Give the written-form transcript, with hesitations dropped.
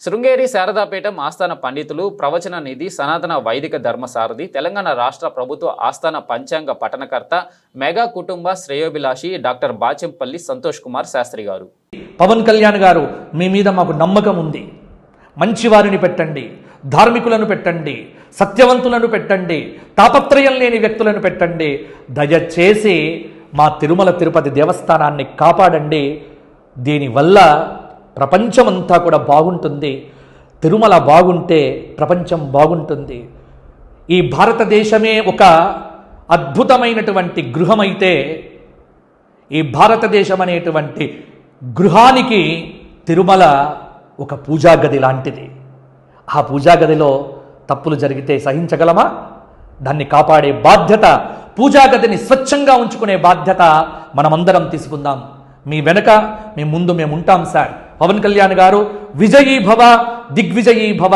శృంగేరి శారదాపీఠం ఆస్థాన పండితులు ప్రవచన నిధి సనాతన వైదిక ధర్మసారథి తెలంగాణ రాష్ట్ర ప్రభుత్వ ఆస్థాన పంచాంగ పఠనకర్త మెగా కుటుంబ శ్రేయోభిలాషి డాక్టర్ బాచెంపల్లి సంతోష్ కుమార్ శాస్త్రి గారు. పవన్ కళ్యాణ్ గారు, మీ మీద మాకు నమ్మకం ఉంది. మంచివారిని పెట్టండి, ధార్మికులను పెట్టండి, సత్యవంతులను పెట్టండి, తాపత్రయం లేని వ్యక్తులను పెట్టండి. దయచేసి మా తిరుమల తిరుపతి దేవస్థానాన్ని కాపాడండి. దీనివల్ల ప్రపంచమంతా కూడా బాగుంటుంది. తిరుమల బాగుంటే ప్రపంచం బాగుంటుంది. ఈ భారతదేశమే ఒక అద్భుతమైనటువంటి గృహమైతే ఈ భారతదేశం అనేటువంటి గృహానికి తిరుమల ఒక పూజా గది లాంటిది. ఆ పూజా గదిలో తప్పులు జరిగితే సహించగలమా? దాన్ని కాపాడే బాధ్యత, పూజా గదిని స్వచ్ఛంగా ఉంచుకునే బాధ్యత మనమందరం తీసుకుందాం. మీ వెనక, మీ ముందు మేము ఉంటాం సార్. పవన్ కళ్యాణ్ గారు విజయీ భవ, దిగ్విజయీ భవ.